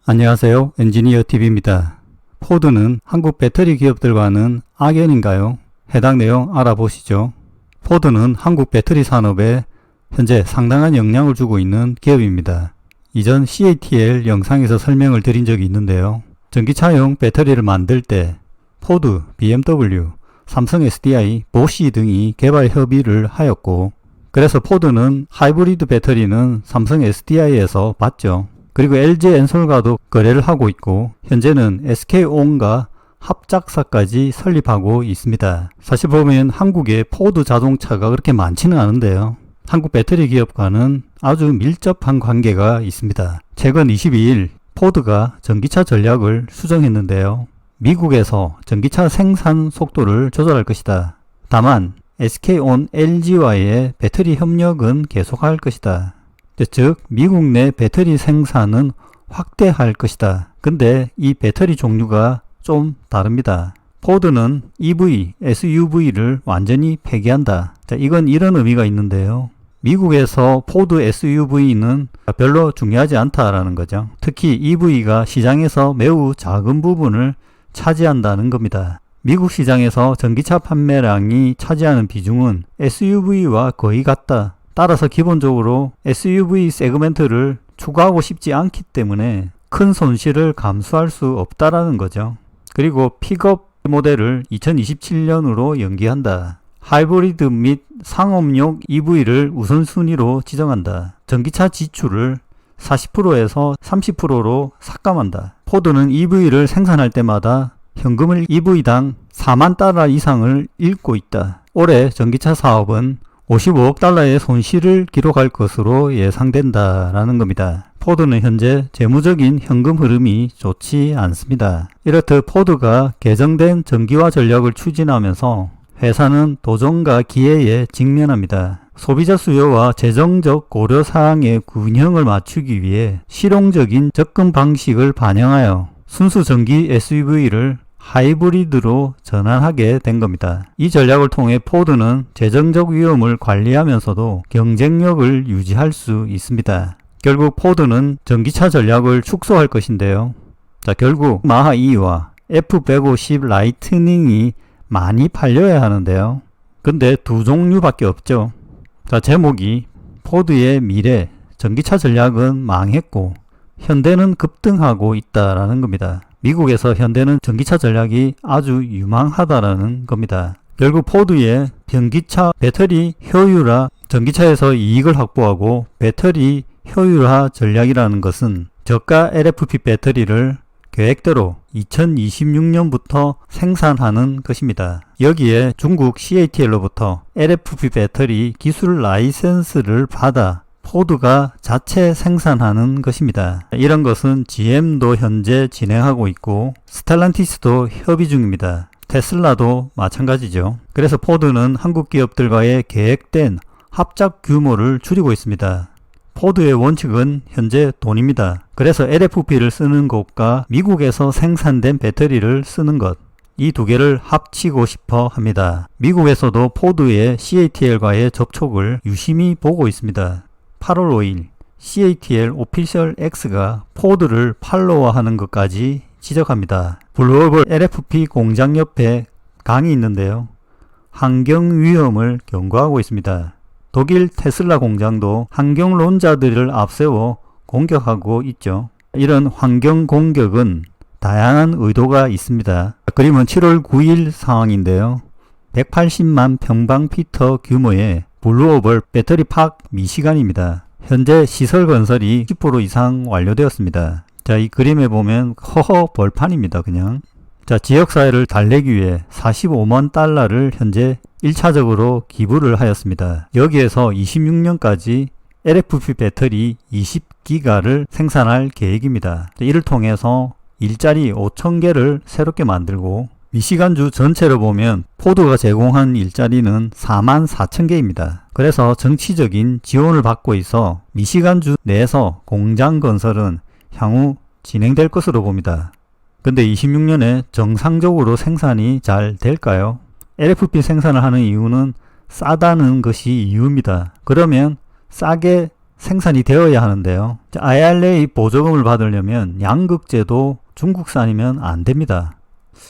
안녕하세요. 엔지니어TV입니다. 포드는 한국 배터리 기업들과는 악연인가요? 해당 내용 알아보시죠. 포드는 한국 배터리 산업에 현재 상당한 영향을 주고 있는 기업입니다. 이전 CATL 영상에서 설명을 드린 적이 있는데요. 전기차용 배터리를 만들 때 포드, BMW, 삼성 SDI, 보쉬 등이 개발 협의를 하였고, 그래서 포드는 하이브리드 배터리는 삼성 SDI에서 받죠. 그리고 LG 엔솔과도 거래를 하고 있고, 현재는 SK온과 합작사까지 설립하고 있습니다. 사실 보면 한국에 포드 자동차가 그렇게 많지는 않은데요. 한국 배터리 기업과는 아주 밀접한 관계가 있습니다. 최근 22일 포드가 전기차 전략을 수정했는데요. 미국에서 전기차 생산 속도를 조절할 것이다. 다만 SK온, LG와의 배터리 협력은 계속할 것이다. 즉 미국 내 배터리 생산은 확대할 것이다. 근데 이 배터리 종류가 좀 다릅니다. 포드는 EV, SUV를 완전히 폐기한다. 이건 이런 의미가 있는데요. 미국에서 포드 SUV는 별로 중요하지 않다라는 거죠. 특히 EV가 시장에서 매우 작은 부분을 차지한다는 겁니다. 미국 시장에서 전기차 판매량이 차지하는 비중은 SUV와 거의 같다. 따라서 기본적으로 SUV 세그멘트를 추가하고 싶지 않기 때문에 큰 손실을 감수할 수 없다라는 거죠. 그리고 픽업 모델을 2027년으로 연기한다. 하이브리드 및 상업용 EV를 우선순위로 지정한다. 전기차 지출을 40%에서 30%로 삭감한다. 포드는 EV를 생산할 때마다 현금을 EV당 4만 달러 이상을 잃고 있다. 올해 전기차 사업은 55억 달러의 손실을 기록할 것으로 예상된다라는 겁니다. 포드는 현재 재무적인 현금 흐름이 좋지 않습니다. 이렇듯 포드가 개정된 전기화 전략을 추진하면서 회사는 도전과 기회에 직면합니다. 소비자 수요와 재정적 고려사항의 균형을 맞추기 위해 실용적인 접근 방식을 반영하여 순수 전기 SUV를 하이브리드로 전환하게 된 겁니다. 이 전략을 통해 포드는 재정적 위험을 관리하면서도 경쟁력을 유지할 수 있습니다. 결국 포드는 전기차 전략을 축소할 것인데요. 결국 마하 2와 F150 라이트닝이 많이 팔려야 하는데요. 근데 두 종류밖에 없죠. 제목이 포드의 미래, 전기차 전략은 망했고 현대는 급등하고 있다라는 겁니다. 미국에서 현대는 전기차 전략이 아주 유망하다라는 겁니다. 결국 포드의 전기차 배터리 효율화, 전기차에서 이익을 확보하고 배터리 효율화 전략이라는 것은 저가 LFP 배터리를 계획대로 2026년부터 생산하는 것입니다. 여기에 중국 CATL로부터 LFP 배터리 기술 라이센스를 받아 포드가 자체 생산하는 것입니다. 이런 것은 GM도 현재 진행하고 있고 스텔란티스도 협의 중입니다. 테슬라도 마찬가지죠. 그래서 포드는 한국 기업들과의 계획된 합작 규모를 줄이고 있습니다. 포드의 원칙은 현재 돈입니다. 그래서 LFP를 쓰는 것과 미국에서 생산된 배터리를 쓰는 것, 이 두 개를 합치고 싶어 합니다. 미국에서도 포드의 CATL과의 접촉을 유심히 보고 있습니다. 8월 5일 CATL 오피셜 X가 포드를 팔로워하는 것까지 지적합니다. 글로벌 LFP 공장 옆에 강이 있는데요. 환경 위험을 경고하고 있습니다. 독일 테슬라 공장도 환경론자들을 앞세워 공격하고 있죠. 이런 환경 공격은 다양한 의도가 있습니다. 그림은 7월 9일 상황인데요. 180만 평방피터 규모의 블루오벌 배터리 팍 미시간입니다. 현재 시설 건설이 10% 이상 완료되었습니다. 이 그림에 보면 허허 벌판입니다. 그냥. 지역사회를 달래기 위해 45만 달러를 현재 1차적으로 기부를 하였습니다. 여기에서 26년까지 LFP 배터리 20기가를 생산할 계획입니다. 이를 통해서 일자리 5,000개를 새롭게 만들고 미시간주 전체로 보면 포드가 제공한 일자리는 44,000개입니다. 그래서 정치적인 지원을 받고 있어 미시간주 내에서 공장 건설은 향후 진행될 것으로 봅니다. 근데 26년에 정상적으로 생산이 잘 될까요? LFP 생산을 하는 이유는 싸다는 것이 이유입니다. 그러면 싸게 생산이 되어야 하는데요. IRA 보조금을 받으려면 양극재도 중국산이면 안 됩니다.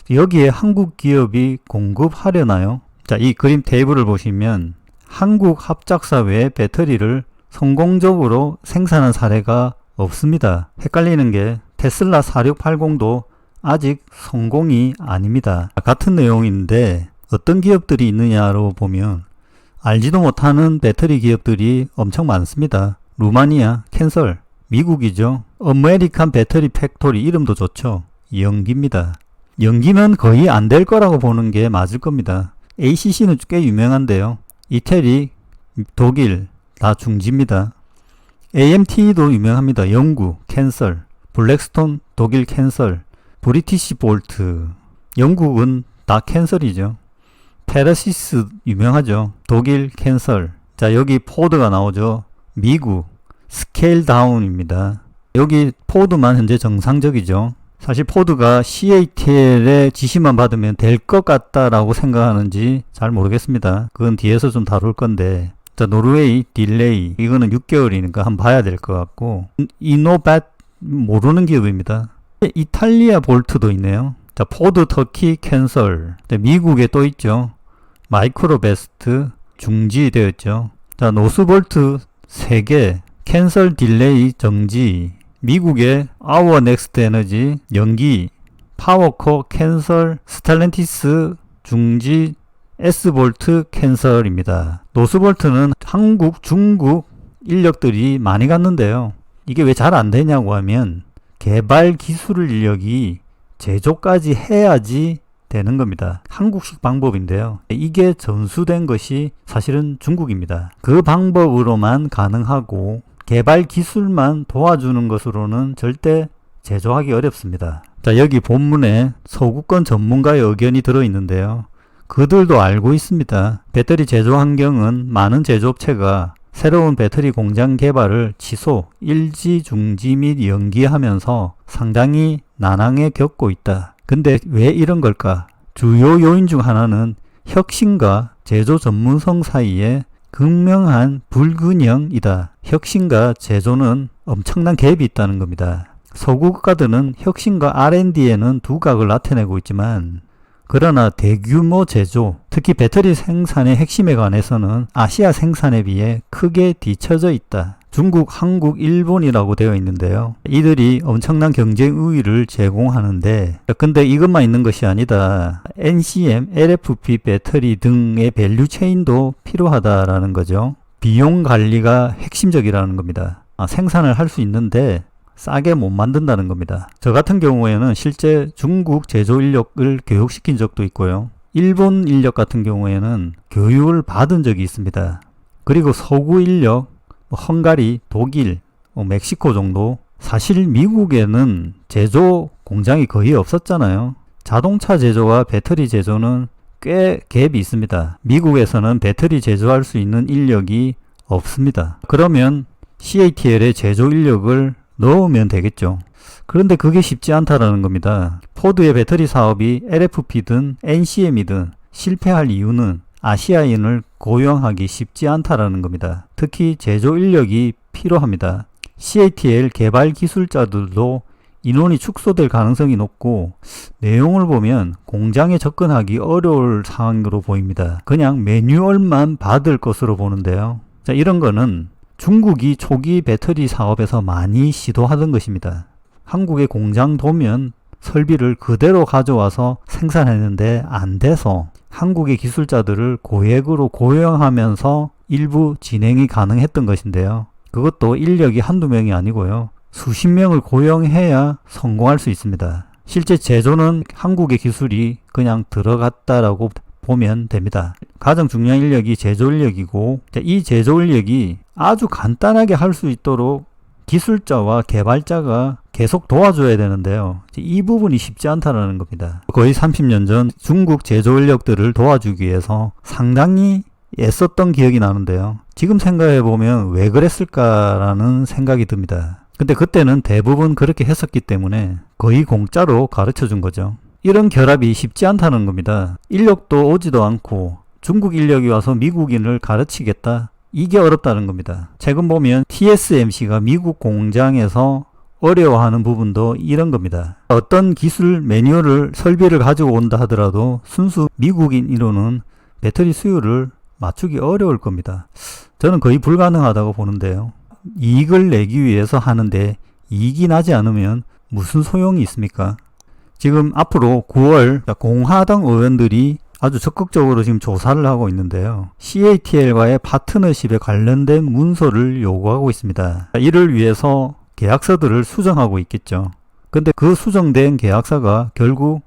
여기에 한국 기업이 공급하려나요? 자, 이 그림 테이블을 보시면 한국 합작사 외에 배터리를 성공적으로 생산한 사례가 없습니다. 헷갈리는 게 테슬라 4680도 아직 성공이 아닙니다. 같은 내용인데 어떤 기업들이 있느냐로 보면 알지도 못하는 배터리 기업들이 엄청 많습니다. 루마니아, 캔설, 미국이죠. 아메리칸 배터리 팩토리, 이름도 좋죠. 연기입니다. 연기는 거의 안 될 거라고 보는 게 맞을 겁니다. ACC는 꽤 유명한데요. 이태리, 독일 다 중지입니다. AMT도 유명합니다. 영국, 캔설, 블랙스톤, 독일 캔설, 브리티시 볼트, 영국은 다 캔설이죠. 페르시스 유명하죠. 독일 캔설. 자, 여기 포드가 나오죠. 미국 스케일 다운입니다. 여기 포드만 현재 정상적이죠. 사실 포드가 CATL의 지시만 받으면 될 것 같다라고 생각하는지 잘 모르겠습니다. 그건 뒤에서 좀 다룰 건데. 자, 노르웨이 딜레이, 이거는 6개월이니까 한번 봐야 될 것 같고, 이노밭 모르는 기업입니다. 이탈리아 볼트도 있네요. 자, 포드 터키 캔설. 미국에 또 있죠. 마이크로베스트 중지되어 있죠. 자, 노스볼트 3개 캔설 딜레이 정지. 미국의 아워 넥스트 에너지 연기. 파워코 캔설. 스탈렌티스 중지. S볼트 캔설입니다. 노스볼트는 한국, 중국 인력들이 많이 갔는데요. 이게 왜 잘 안 되냐고 하면 개발 기술 인력이 제조까지 해야지 되는 겁니다. 한국식 방법인데요. 이게 전수된 것이 사실은 중국입니다. 그 방법으로만 가능하고 개발 기술만 도와주는 것으로는 절대 제조하기 어렵습니다. 자, 여기 본문에 서구권 전문가의 의견이 들어있는데요. 그들도 알고 있습니다. 배터리 제조 환경은 많은 제조업체가 새로운 배터리 공장 개발을 취소, 일지, 중지 및 연기하면서 상당히 난항에 겪고 있다. 근데 왜 이런 걸까? 주요 요인 중 하나는 혁신과 제조 전문성 사이에 극명한 불균형이다. 혁신과 제조는 엄청난 갭이 있다는 겁니다. 서구 국가들은 혁신과 R&D에는 두각을 나타내고 있지만 그러나 대규모 제조, 특히 배터리 생산의 핵심에 관해서는 아시아 생산에 비해 크게 뒤처져 있다. 중국, 한국, 일본이라고 되어 있는데요. 이들이 엄청난 경쟁 우위를 제공하는데 근데 이것만 있는 것이 아니다. NCM, LFP 배터리 등의 밸류 체인도 필요하다라는 거죠. 비용 관리가 핵심적이라는 겁니다. 생산을 할 수 있는데 싸게 못 만든다는 겁니다. 저 같은 경우에는 실제 중국 제조 인력을 교육시킨 적도 있고요. 일본 인력 같은 경우에는 교육을 받은 적이 있습니다. 그리고 서구 인력, 헝가리, 독일, 멕시코 정도. 사실 미국에는 제조 공장이 거의 없었잖아요. 자동차 제조와 배터리 제조는 꽤 갭이 있습니다. 미국에서는 배터리 제조할 수 있는 인력이 없습니다. 그러면 CATL의 제조 인력을 넣으면 되겠죠. 그런데 그게 쉽지 않다라는 겁니다. 포드의 배터리 사업이 LFP든 NCM이든 실패할 이유는 아시아인을 고용하기 쉽지 않다라는 겁니다. 특히 제조 인력이 필요합니다. CATL 개발 기술자들도 인원이 축소될 가능성이 높고 내용을 보면 공장에 접근하기 어려울 상황으로 보입니다. 그냥 매뉴얼만 받을 것으로 보는데요. 자, 이런 거는 중국이 초기 배터리 사업에서 많이 시도하던 것입니다. 한국의 공장 도면 설비를 그대로 가져와서 생산했는데 안 돼서 한국의 기술자들을 고액으로 고용하면서 일부 진행이 가능했던 것인데요. 그것도 인력이 한두 명이 아니고요. 수십 명을 고용해야 성공할 수 있습니다. 실제 제조는 한국의 기술이 그냥 들어갔다라고 보면 됩니다. 가장 중요한 인력이 제조 인력이고 이 제조 인력이 아주 간단하게 할 수 있도록 기술자와 개발자가 계속 도와줘야 되는데요. 이 부분이 쉽지 않다는 겁니다. 거의 30년 전 중국 제조 인력들을 도와주기 위해서 상당히 애썼던 기억이 나는데요. 지금 생각해보면 왜 그랬을까라는 생각이 듭니다. 근데 그때는 대부분 그렇게 했었기 때문에 거의 공짜로 가르쳐 준 거죠. 이런 결합이 쉽지 않다는 겁니다. 인력도 오지도 않고 중국 인력이 와서 미국인을 가르치겠다? 이게 어렵다는 겁니다. 최근 보면 TSMC가 미국 공장에서 어려워하는 부분도 이런 겁니다. 어떤 기술 매뉴얼을 설비를 가지고 온다 하더라도 순수 미국인으로는 배터리 수요를 맞추기 어려울 겁니다. 저는 거의 불가능하다고 보는데요. 이익을 내기 위해서 하는데 이익이 나지 않으면 무슨 소용이 있습니까? 지금 앞으로 9월 공화당 의원들이 아주 적극적으로 지금 조사를 하고 있는데요. CATL과의 파트너십에 관련된 문서를 요구하고 있습니다. 이를 위해서 계약서들을 수정하고 있겠죠. 근데 그 수정된 계약서가 결국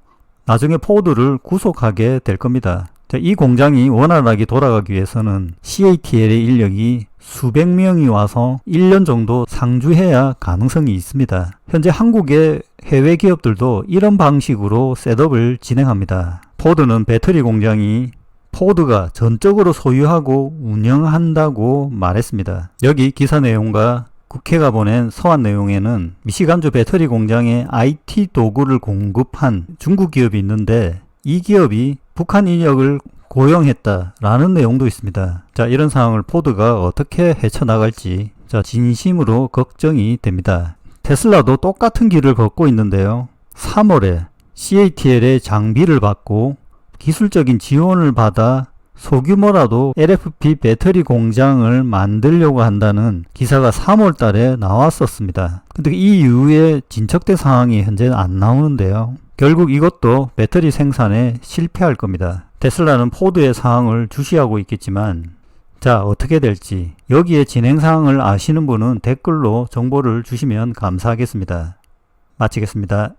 나중에 포드를 구속하게 될 겁니다. 이 공장이 원활하게 돌아가기 위해서는 CATL의 인력이 수백 명이 와서 1년 정도 상주해야 가능성이 있습니다. 현재 한국의 해외 기업들도 이런 방식으로 셋업을 진행합니다. 포드는 배터리 공장이 포드가 전적으로 소유하고 운영한다고 말했습니다. 여기 기사 내용과 국회가 보낸 서한 내용에는 미시간주 배터리 공장에 IT 도구를 공급한 중국 기업이 있는데 이 기업이 북한 인력을 고용했다라는 내용도 있습니다. 자, 이런 상황을 포드가 어떻게 헤쳐나갈지 진심으로 걱정이 됩니다. 테슬라도 똑같은 길을 걷고 있는데요. 3월에 CATL의 장비를 받고 기술적인 지원을 받아 소규모라도 LFP 배터리 공장을 만들려고 한다는 기사가 3월 달에 나왔었습니다. 근데 이 이후에 진척된 상황이 현재 안 나오는데요. 결국 이것도 배터리 생산에 실패할 겁니다. 테슬라는 포드의 상황을 주시하고 있겠지만 자, 어떻게 될지 여기에 진행 사항을 아시는 분은 댓글로 정보를 주시면 감사하겠습니다. 마치겠습니다.